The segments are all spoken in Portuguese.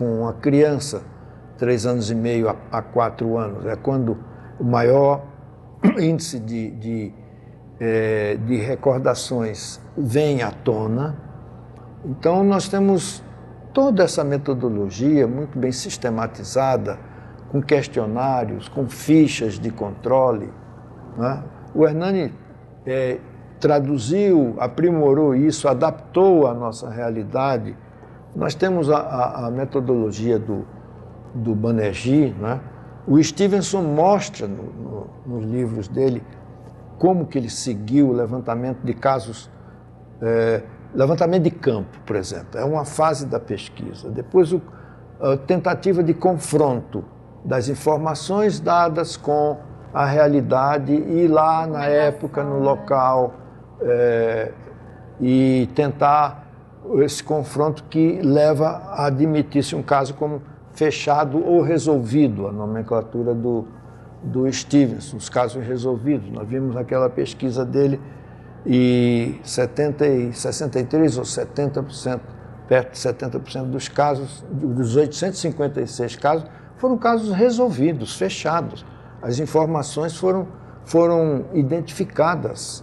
com uma criança, 3 anos e meio a 4 anos, é quando o maior índice de recordações vem à tona. Então, nós temos toda essa metodologia muito bem sistematizada, com questionários, com fichas de controle, né? O Hernani traduziu, aprimorou isso, adaptou à nossa realidade. Nós temos a metodologia do Banerjee, né? O Stevenson mostra nos livros dele como que ele seguiu o levantamento de casos, levantamento de campo, por exemplo, é uma fase da pesquisa. Depois, a tentativa de confronto das informações dadas com a realidade, ir lá na época, no local, e tentar esse confronto que leva a admitir-se um caso como fechado ou resolvido, a nomenclatura do Stevenson, os casos resolvidos. Nós vimos aquela pesquisa dele e 63% ou 70%, perto de 70% dos casos, dos 856 casos, foram casos resolvidos, fechados. As informações foram identificadas,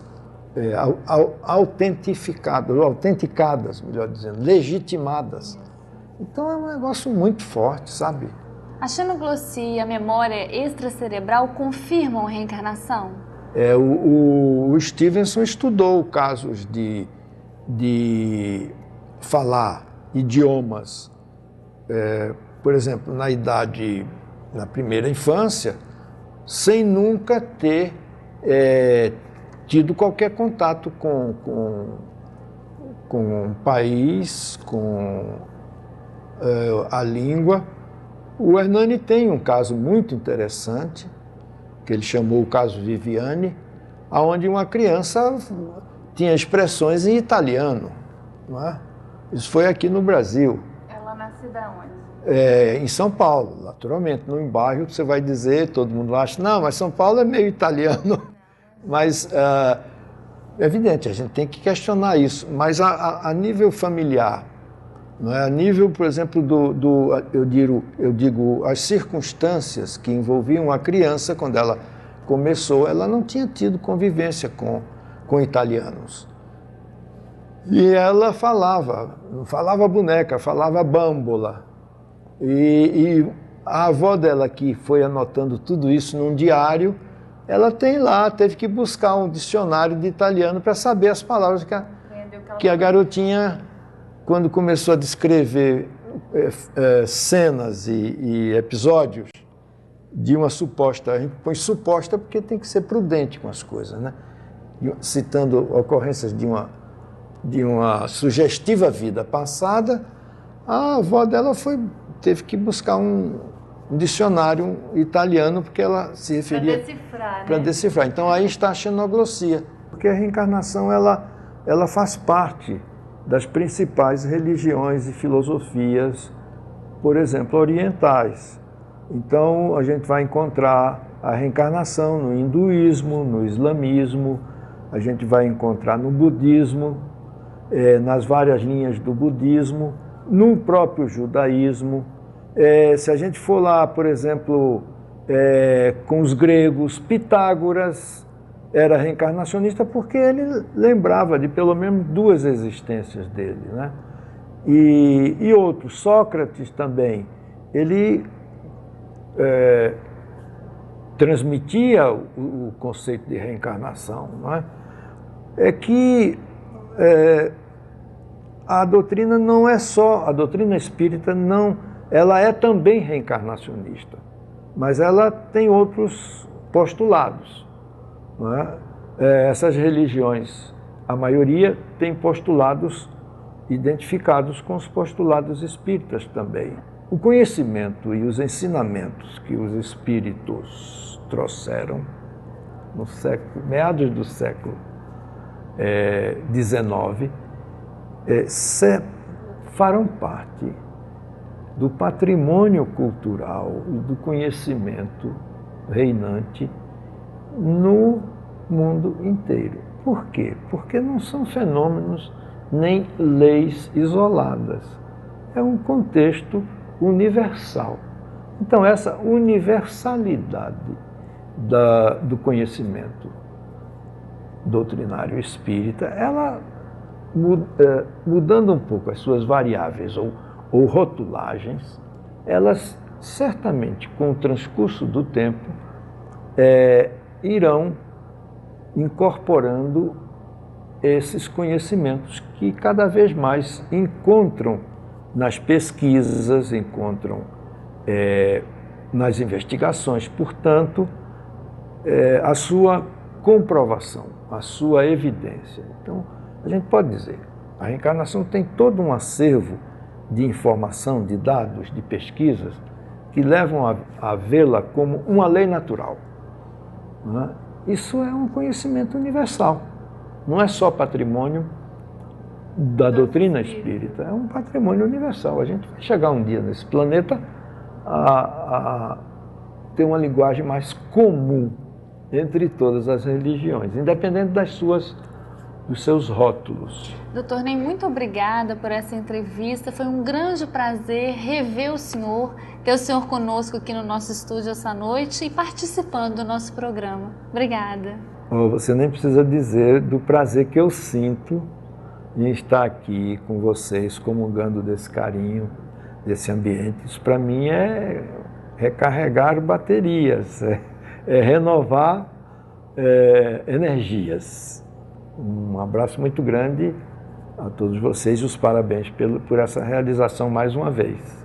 autenticadas, melhor dizendo, legitimadas. Então é um negócio muito forte, sabe? A xenoglossia e a memória extracerebral confirmam a reencarnação? O Stevenson estudou casos de falar idiomas, por exemplo, na primeira infância, sem nunca ter tido qualquer contato com um país, com a língua. O Hernani tem um caso muito interessante, que ele chamou o caso Viviane, onde uma criança tinha expressões em italiano, não é? Isso foi aqui no Brasil. Ela nasceu onde? Em São Paulo, naturalmente. No bairro você vai dizer, todo mundo acha, não, mas São Paulo é meio italiano. Mas é evidente, a gente tem que questionar isso. Mas a nível familiar, não é? A nível, por exemplo, eu digo, as circunstâncias que envolviam a criança, quando ela começou, ela não tinha tido convivência com italianos. E ela não falava boneca, falava bambola. E a avó dela, que foi anotando tudo isso num diário, ela teve que buscar um dicionário de italiano para saber as palavras que a garotinha, quando começou a descrever cenas e episódios de uma suposta, a gente põe suposta porque tem que ser prudente com as coisas, né? Citando ocorrências de uma sugestiva vida passada, a avó dela teve que buscar um dicionário italiano porque ela se referia para decifrar. Então aí está a xenoglossia, porque a reencarnação ela faz parte das principais religiões e filosofias, por exemplo, orientais. Então a gente vai encontrar a reencarnação no hinduísmo, no islamismo, a gente vai encontrar no budismo, nas várias linhas do budismo, no próprio judaísmo. Se a gente for lá, por exemplo, com os gregos, Pitágoras era reencarnacionista porque ele lembrava de pelo menos 2 existências dele, né? E outros, Sócrates também, ele transmitia o conceito de reencarnação, não é? É que a doutrina não é só, a doutrina espírita não, ela é também reencarnacionista, mas ela tem outros postulados, não é? Essas religiões, a maioria tem postulados identificados com os postulados espíritas também. O conhecimento e os ensinamentos que os espíritos trouxeram no meados do século XIX farão parte do patrimônio cultural e do conhecimento reinante no mundo inteiro. Por quê? Porque não são fenômenos nem leis isoladas. É um contexto universal. Então, essa universalidade do conhecimento doutrinário espírita, ela, mudando um pouco as suas variáveis ou rotulagens, elas certamente, com o transcurso do tempo, irão incorporando esses conhecimentos que cada vez mais encontram nas pesquisas, encontram nas investigações, portanto, a sua comprovação, a sua evidência. Então, a gente pode dizer, a reencarnação tem todo um acervo de informação, de dados, de pesquisas, que levam a vê-la como uma lei natural. Não é? Isso é um conhecimento universal. Não é só patrimônio da doutrina espírita, é um patrimônio universal. A gente vai chegar um dia nesse planeta a ter uma linguagem mais comum entre todas as religiões, independente dos seus rótulos. Doutor Ney, muito obrigada por essa entrevista. Foi um grande prazer rever o senhor, ter o senhor conosco aqui no nosso estúdio essa noite e participando do nosso programa. Obrigada. Você nem precisa dizer do prazer que eu sinto em estar aqui com vocês, comungando desse carinho, desse ambiente. Isso para mim é recarregar baterias, é renovar energias. Um abraço muito grande a todos vocês e os parabéns por essa realização mais uma vez.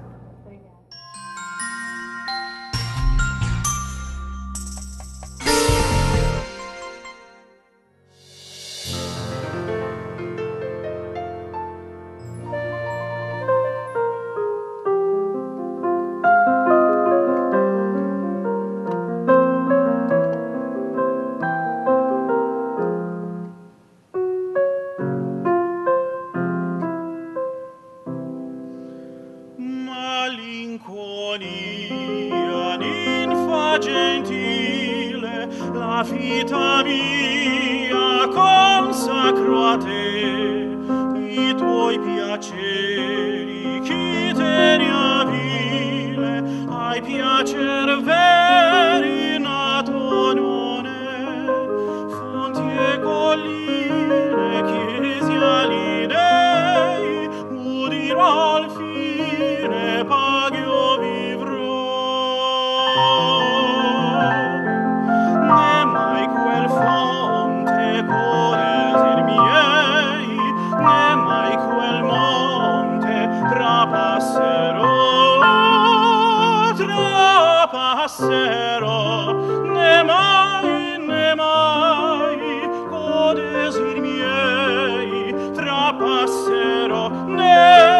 Ne mai, co desir miei, trapasserò, ne